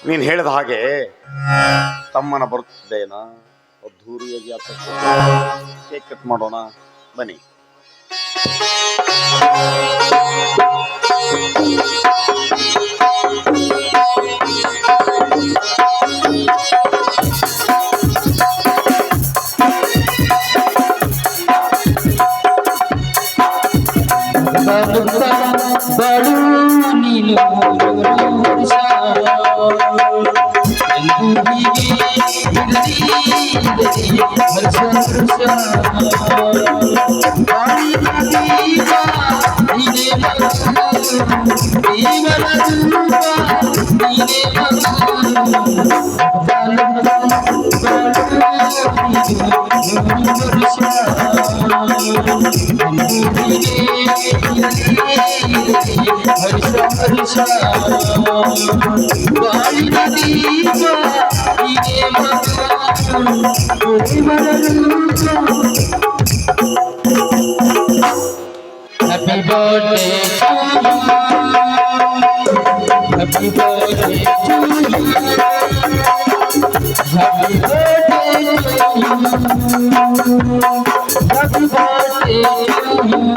ನೀನು ಹೇಳಿದ ಹಾಗೆ ತಮ್ಮನ ಬರ್ತ್ಡೇನ ಅದ್ಧೂರಿಯಾಗಿ ಕೇಕ್ ಕಟ್ ಮಾಡೋಣ ಬನ್ನಿ. ಬಾಳು ನೀನು ವರ್ಷ Happy birthday to you. Happy birthday to you. Happy birthday to you.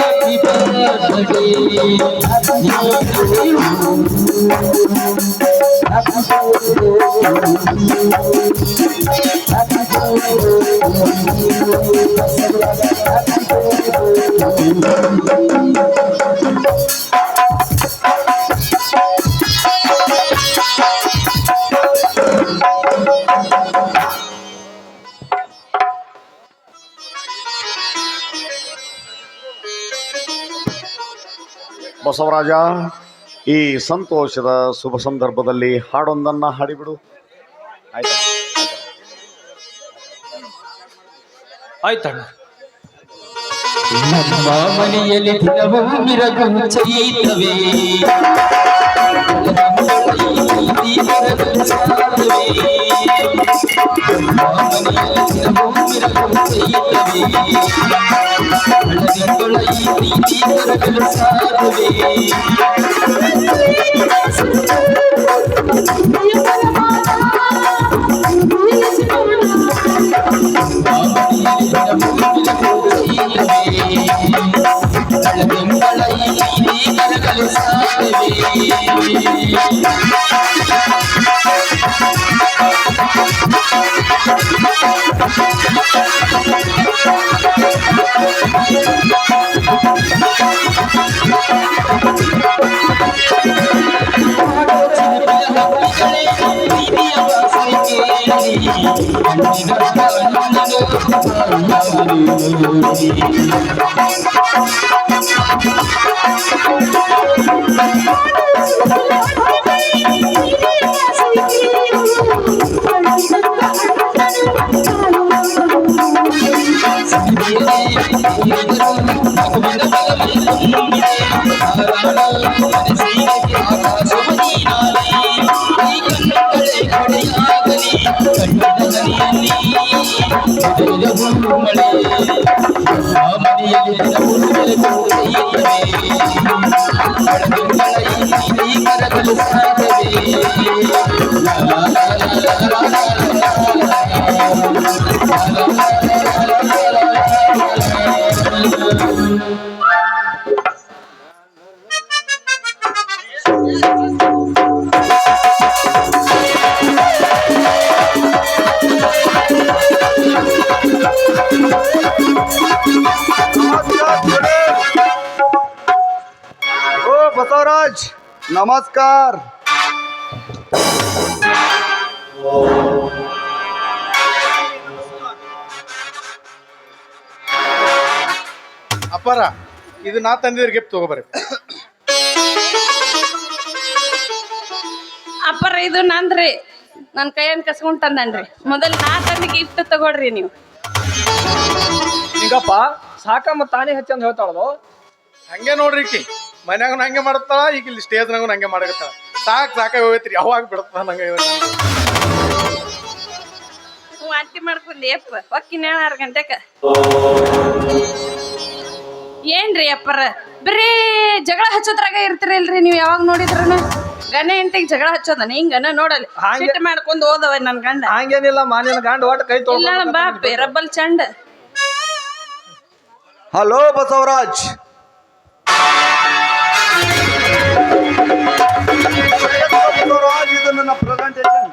Happy birthday to you. Basavaraj, ಈ ಸಂತೋಷದ ಶುಭ ಸಂದರ್ಭದಲ್ಲಿ ಹಾಡೊಂದನ್ನು ಹಾಡಿಬಿಡು. ಆಯ್ತಣ್ಣ. ನಮ್ಮ ಮನೆಯಲ್ಲಿ ದಿನವೂ ಮಿರಗು ಚೈತವೇ, बसवराज नमस्कार. ಅಪ್ಪರ ಇದು ನಾ ತಂದಿದ್ರೆ ಗಿಫ್ಟ್ ತಗೋಬರ್ರಿ. ಅಪ್ಪರ ಇದು ನಂದ್ರಿ, ನನ್ನ ಕೈಯನ್ನು ಕಸ್ಕೊಂಡ್ ತಂದನ್ರಿ. ಮೊದಲು ನಾ ತಂದು ಗಿಫ್ಟ್ ತಗೊಳ್ರಿ ನೀವು. ಹಿಂಗಪ್ಪ ಸಾಕಮ್ಮ ತಾನೇ ಹಚ್ಚಂದ ಹೇಳ್ತಾಳದು. ಹಂಗೆ ನೋಡ್ರಿ ಈಕಿ ಮನ್ಯಾಗ ಹಂಗೆ ಮಾಡತ್ತಾಳ, ಈಗ ಇಲ್ಲಿ ಸ್ಟೇಜ್ನಾಗ ಹಂಗೆ ಮಾಡಕತ್ತಾಳ. ಸಾಕಾಗಿ ಹೋಗೈತ್ರಿ, ಯಾವಾಗ ಬಿಡತ್ತ ನಂಗೆ. ವಾಂತಿ ಮಾಡ್ಕೊಂಡಿ ಅಪ್ಪ ಹೊಕ್ಕಿನ 6 ಗಂಟೆಕ. ಏನ್ರಿ ಅಪ್ಪರ ಬರೀ ಜಗಳ ಹಚ್ಚೋದ್ರಾಗ ಇರ್ತೀರಲ್ರಿ ನೀವು. ಯಾವಾಗ ನೋಡಿದ್ರನು ಗಂಡ ಹೆಂಡತಿಗೆ ಜಗಳ ಹಚ್ಚೋದನ ಹಿಂಗನ ನೋಡಲಿ ಸಿಟ್ಟು ಮಾಡ್ಕೊಂಡು ಹೋದವ ನನ್ ಗಂಡ. ಹಂಗೇನಿಲ್ಲ ಮಾನಿನ ಗಂಡ ಒಟ್ಟು ಕೈ ಇಲ್ಲ ಬಾಪೆ ರಬ್ಬಲ್ ಚಂಡ. ಹಲೋ ಬಸವರಾಜ್, ಇದು ನನ್ನ ಪ್ರೆಸೆಂಟೇಷನ್.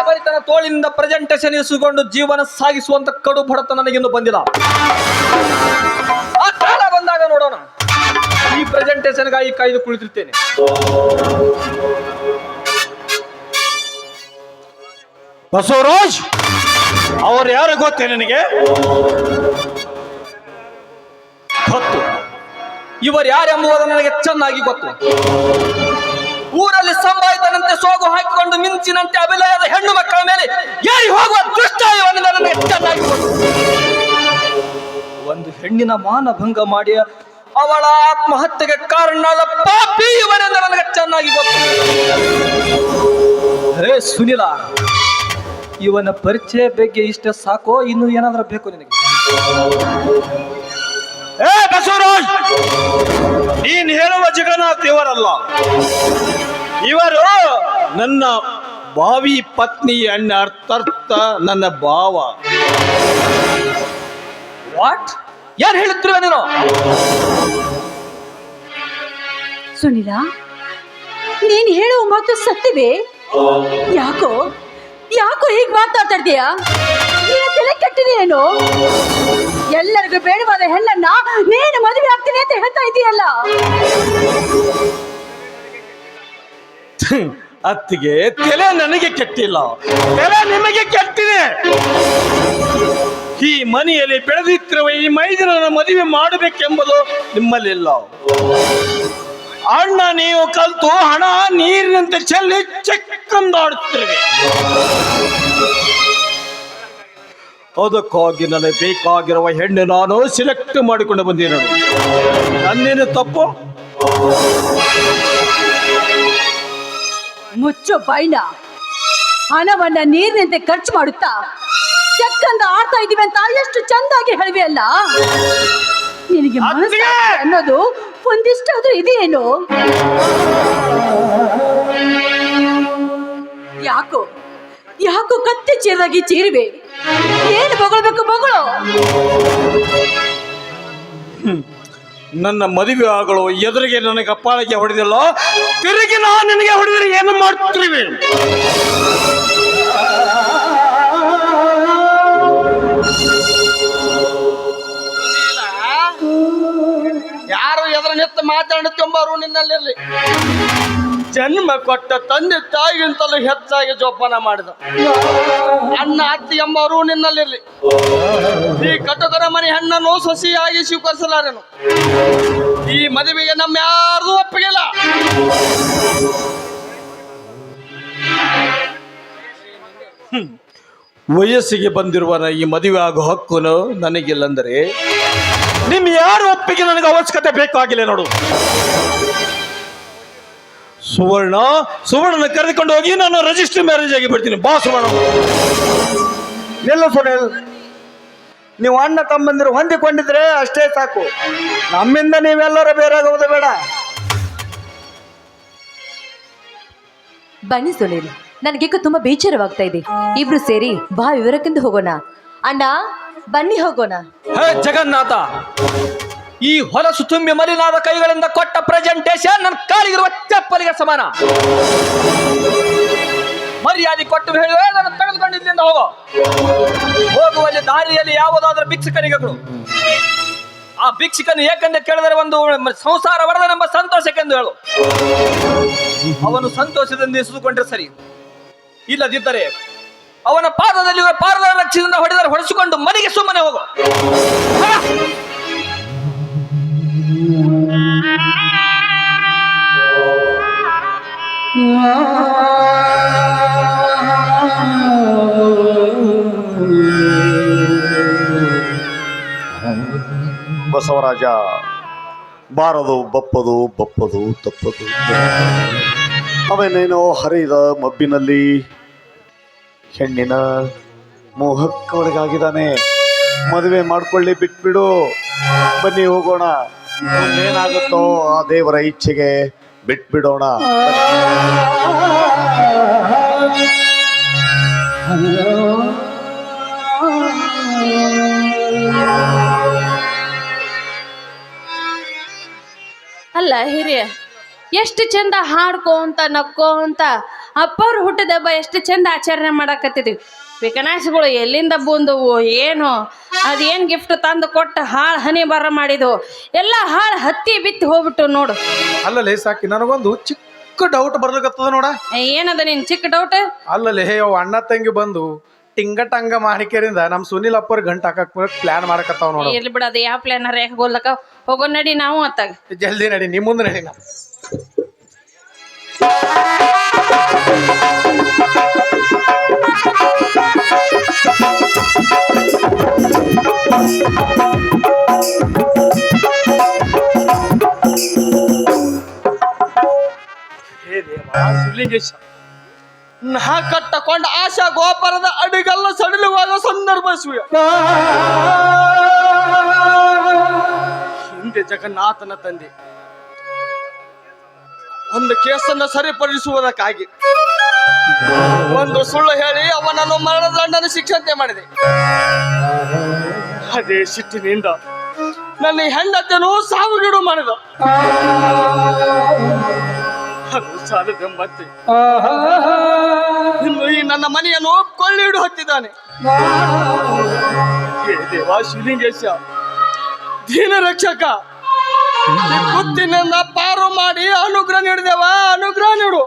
ಬರಿತನ ತೋಳಿನಿಂದ ಪ್ರೆಸೆಂಟೇಷನ್ ಇರಿಸಿಕೊಂಡು ಜೀವನ ಸಾಗಿಸುವಂತ ಕಡು ಬಡತ ನನಗಿನ್ನು ಬಂದಿಲ್ಲ. ಆ ಕಾಲ ಬಂದಾಗ ನೋಡೋಣ. ಈ ಪ್ರೆಸೆಂಟೇಷನ್ಗಾಗಿ ಕಾಯ್ದು ಕುಳಿತಿರ್ತೇನೆ. ಬಸವರಾಜ್ ಅವ್ರು ಯಾರು ಗೊತ್ತೇ ನನಗೆ? ಗೊತ್ತು. ಇವರು ಯಾರೆಂಬುದು ನನಗೆ ಚೆನ್ನಾಗಿ ಗೊತ್ತು. ಊರಲ್ಲಿ ಸಂಭಾಯಿತನಂತೆ ಸೋಗು ಹಾಕಿಕೊಂಡು ಮಿಂಚಿನಂತೆ ಅಭಿನಯದ ಹೆಣ್ಣು ಮಕ್ಕಳ ಮೇಲೆ ಏರಿ ಹೋಗುವ ದುಷ್ಟಾಯವನ್ನು ನನಗೆ ಚೆನ್ನಾಗಿ ಗೊತ್ತು. ಒಂದು ಹೆಣ್ಣಿನ ಮಾನಭಂಗ ಮಾಡಿ ಅವಳ ಆತ್ಮಹತ್ಯೆಗೆ ಕಾರಣನಾದ ಪಾಪಿ ಇವನೆಂದು ನನಗೆ ಚೆನ್ನಾಗಿ ಗೊತ್ತು. ಹೇ ಸುನಿಲ, ಇವನ ಪರಿಚಯ ಬಗ್ಗೆ ಇಷ್ಟ ಸಾಕೋ, ಇನ್ನು ಏನಾದ್ರೂ ಬೇಕು ನಿನಗೆ? ಏ ಬಸವರಾಜ್, ನೀನ್ ಹೇಳುವ ಜಗನ್ನಾಥ್ ಇವರಲ್ಲ. ಇವರು ನನ್ನ ಭಾವಿ ಪತ್ನಿ ಅಣ್ಣ, ಅರ್ಥಾರ್ಥ ನನ್ನ ಭಾವ. ವಾಟ್? ಯಾರು ಹೇಳುತ್ತಿರುವ ನೀನು? ಸುನಿಲ, ನೀನ್ ಹೇಳುವ ಮಾತು ಸತ್ಯವೇ? ಯಾಕೋ ಯಾಕೋ ಹೀಗೆ ಮಾತಾಡ್ತಾ ಇದೀಯಾ? ನೀನು ತಲೆ ಕೆಟ್ಟಿದೆಯೇನು? ಎಲ್ಲರಿಗೂ ಬೇಡವಾದ ಹೆಣ್ಣನ್ನ ನೀನು ಮದುವೆ ಆಗ್ತೀನಿ ಅಂತ ಹೇಳ್ತಾ ಇದೀಯಲ್ಲ. ಅತ್ತಿಗೆ, ತಲೆ ನನಗೆ ಕೆಟ್ಟಿಲ್ಲ, ತಲೆ ನಿಮಗೆ ಕೆಟ್ಟಿದೆ. ಈ ಮನೆಯಲ್ಲಿ ಬೆಳೆದಿತ್ತಿರುವ ಈ ಮೈದನನ ಮದುವೆ ಮಾಡಬೇಕೆಂಬುದು ನಿಮ್ಮಲ್ಲಿಲ್ಲ. ಅಣ್ಣ ನೀವು ಕಲ್ತು ಹಣ ನೀರಿನಂತೆ ಚೆಲ್ಲಿ ಚೆಕ್ಕಂದಾಡುತ್ತಿರುವೆ. ಅದಕ್ಕಾಗಿ ನನಗೆ ಬೇಕಾಗಿರುವ ಹೆಣ್ಣು ನಾನು ಸಿಲೆಕ್ಟ್ ಮಾಡಿಕೊಂಡು ಬಂದಿರೋದು. ನನ್ನೇನು ತಪ್ಪು? ಮುಚ್ಚೋ ಬೈನ. ಹಣವನ್ನ ನೀರಿನಂತೆ ಖರ್ಚು ಮಾಡುತ್ತಾ ಚಕ್ಕಂದ ಆಡ್ತಾ ಇದೀವಿ ಅಂತ ಎಷ್ಟು ಚಂದಾಗಿ ಹೇಳಿವೆ ಅಲ್ಲ. ನಿನಗೆ ಮನಸ್ಸು ಅನ್ನೋದು ಒಂದಿಷ್ಟಾದ್ರೂ ಇದೆಯೇನು? ಯಾಕೋ ಯಾಕೋ ಕತ್ತೆ ಚೀರಾಗಿ ಚೀರಿವೆ? ಏನು ಬೊಗಳ್ಬೇಕು ಬೊಗಳು? ನನ್ನ ಮದುವೆ ಆಗಲು ಎದುರಿಗೆ ನನಗೆ ಅಪ್ಪಾಳಿಗೆ ಹೊಡೆದಿಲ್ಲ, ತಿರುಗಿ ನಾನು ನಿನಗೆ ಹೊಡೆದರೆ ಏನು ಮಾಡ್ತೀವಿ? ಯಾರು ಎದುರು ನಿಂತು ಮಾತಾಡುತ್ತಂಬರು ನಿನ್ನಲ್ಲಿರಲಿ. ಜನ್ಮ ಕೊಟ್ಟ ತಂದೆ ತಾಯಿಗಿಂತಲೂ ಹೆಚ್ಚಾಗಿ ಜೋಪಾನ ಮಾಡಿದ ಅಣ್ಣ ಅತ್ತಿ ಎಂಬವರು ನಿನ್ನಲ್ಲಿರಲಿ. ಈ ಕಟಕರ ಮನೆ ಹೆಣ್ಣನ್ನು ಸೊಸೆಯಾಗಿ ಸ್ವೀಕರಿಸಲಾರೆನು. ಈ ಮದುವೆಗೆ ನಮ್ಮ ಯಾರ್ದು ಒಪ್ಪಿಗೆಲ್ಲ. ವಯಸ್ಸಿಗೆ ಬಂದಿರುವ ಈ ಮದುವೆ ಆಗೋ ಹಕ್ಕು ನನಗಿಲ್ಲಂದರೆ ನಿಮ್ ಯಾರು ಒಪ್ಪಿಗೆ ನನಗೆ ಅವಶ್ಯಕತೆ ಬೇಕಾಗಿಲ್ಲ. ನೋಡು, ಸುವರ್ಣನ ಕರೆದುಕೊಂಡು ಹೋಗಿ ನಾನು ರಿಜಿಸ್ಟರ್ ಮ್ಯಾರೇಜ್ ಆಗಿ ಬಿಡ್ತೀನಿ. ಬಾ ಸುವರ್ಣ. ನಿಲ್ಲ ಸುನಿಲ್, ನೀವು ಅಣ್ಣ ತಮ್ಮಂದಿರು ಹೊಂದಿಕೊಂಡಿದ್ರೆ ಅಷ್ಟೇ ಸಾಕು. ನಮ್ಮಿಂದ ನೀವೆಲ್ಲರೂ ಬೇರೆ ಆಗೋದು ಬೇಡ. ಬನ್ನಿ ಸುನೀಲ್, ನನಗೀಗ ತುಂಬಾ ಬೇಚಾರವಾಗ್ತಾ ಇದೆ. ಇಬ್ರು ಸೇರಿ ಬಾ ವಿವರಕ್ಕೆಂದು ಹೋಗೋಣ. ಅಣ್ಣ ಬನ್ನಿ ಹೋಗೋಣ. ಹೇ ಜಗನ್ನಾಥ, ಈ ಹೊಲಸು ತುಂಬಿ ಮಲಿನಾದ ಕೈಗಳಿಂದ ಕೊಟ್ಟ ಪ್ರೆಸೆಂಟೇಶನ್ ನನ್ನ ಕಾಲಿಗಿರುವ ಚಪ್ಪಲಿಗೆ ಸಮಾನ. ಮರ್ಯಾದೆ ಕೊಟ್ಟು ಹೇಳುವೆ, ನಾನು ತೆಗೆದುಕೊಂಡಿದ್ದರಿಂದ ಹೋಗೋ. ಹೋಗುವಲ್ಲಿ ದಾರಿಯಲ್ಲಿ ಯಾವುದಾದ್ರೂ ಭಿಕ್ಷುಕನಿಗೆ ಕೊಡು. ಆ ಭಿಕ್ಷುಕನು ಏಕೆಂದು ಕೇಳಿದರೆ ಒಂದು ಸಂಸಾರ ವರದನೆಂಬ ಸಂತೋಷಕ್ಕೆಂದು ಹೇಳು. ಅವನು ಸಂತೋಷದಿಂದ ಇರಿಸಿಕೊಂಡ್ರೆ ಸರಿ, ಇಲ್ಲದಿದ್ದರೆ ಅವನ ಪಾದದಲ್ಲಿ ಪಾರದ ರಕ್ಷದಿಂದ ಹೊಡೆಸಿಕೊಂಡು ಮನೆಗೆ ಸುಮ್ಮನೆ ಹೋಗು. ಬಸವರಾಜ ಬಾರದು ಬಪ್ಪದು ಬಪ್ಪದು ತಪ್ಪದು. ಅವನೇನೋ ಹರಿದ ಮಬ್ಬಿನಲ್ಲಿ ಹೆಣ್ಣಿನ ಮೋಹಕ್ಕೊಳಗಾಗಿದ್ದಾನೆ. ಮದುವೆ ಮಾಡ್ಕೊಳ್ಳಿ, ಬಿಟ್ಬಿಡು, ಬನ್ನಿ ಹೋಗೋಣ. ಏನಾಗುತ್ತೋ ಆ ದೇವರ ಇಚ್ಛೆಗೆ ಬಿಟ್ಬಿಡೋಣ. ಅಲ್ಲ ಹಿರಿಯ, ಎಷ್ಟು ಚಂದ ಹಾಡ್ಕೋಂತ ನಕ್ಕೋಂತ ಅಪ್ಪವ್ರು ಹುಟ್ಟಿದ ಹಬ್ಬ ಎಷ್ಟು ಚಂದ ಆಚರಣೆ ಮಾಡಾಕತ್ತಿದ್ವಿ. ವಿಕನಾಶಗಳು ಎಲ್ಲಿಂದ ಬಂದವು ಏನೋ, ಅದೇನು ಗಿಫ್ಟ್ ತಂದು ಕೊಟ್ಟು ಹಾಳು ಹನಿ ಬರ ಮಾಡಿದ್ವು, ಎಲ್ಲ ಹಾಳು ಹತ್ತಿ ಬಿತ್ತಿ ಹೋಗ್ಬಿಟ್ಟು ನೋಡು. ಅಲ್ಲಲೇ ಸಾಕಿ ನನಗೊಂದು ಚಿಕ್ಕ ಡೌಟ್ ಬರ್ಲಿಕತ್ತದ ನೋಡ. ಏನದ ನಿನ್ ಚಿಕ್ಕ ಡೌಟ್? ಅಲ್ಲಲೇ ಅವ್ ಅಣ್ಣ ತಂಗಿ ಬಂದು ಟಿಂಗಟಂಗ ಮಾಡಿಕೆರಿಂದ ನಮ್ ಸುನಿಲ್ ಅಪ್ಪರ್ ಗಂಟ ಹಾಕಕ್ ಪ್ಲಾನ್ ಮಾಡಕತ್ತಾವ ನೋಡ. ಇರ್ಲಿ ಬಿಡ, ಅದು ಯಾವ ಪ್ಲಾನ್ ರೇಖಗೋಲ್ಲಕ ಹೋಗೋ ನಡಿ ನಾವು ಅತ್ತಾಗ. ಜಲ್ದಿ ನಡಿ, ನಿಮ್ ಮುಂದೆ ನಡಿ. ನಾವು ನಾ ಕಟ್ಟಕೊಂಡ ಆಶಾ ಗೋಪುರದ ಅಡಿಗಲ್ಲ ಸಡಿಲುವಾಗ ಸಂದರ್ಭ ಹಿಂದೆ ಜಗನ್ನಾಥನ ತಂದೆ ಒಂದು ಕೇಸನ್ನು ಸರಿಪಡಿಸುವುದಕ್ಕಾಗಿ ಒಂದು ಸುಳ್ಳು ಹೇಳಿ ಅವನನ್ನು ಮರಣದಂಡನೆ ಶಿಕ್ಷೆ ಮಾಡಿದೆ. ಅದೇ ಸಿಟ್ಟಿನಿಂದ ನನ್ನ ಹೆಂಡತಿಯನ್ನು ಸಾವಿಗೀಡು ಮಾಡಿದ. ಅದು ಸಾಲದೆಂಬಂತೆ ಇನ್ನು ಈ ನನ್ನ ಮನೆಯನ್ನು ಕೊಳ್ಳಿಡು ಹತ್ತಿದ್ದಾನೆ. ಹೇ ದೇವ ಶಿವಲಿಂಗೇಶ, ದೀನ ರಕ್ಷಕ, ಕುತ್ತಿನಿಂದ ಪಾರು ಮಾಡಿ ಅನುಗ್ರಹ ನೀಡಿದೆವ, ಅನುಗ್ರಹ ನೀಡು.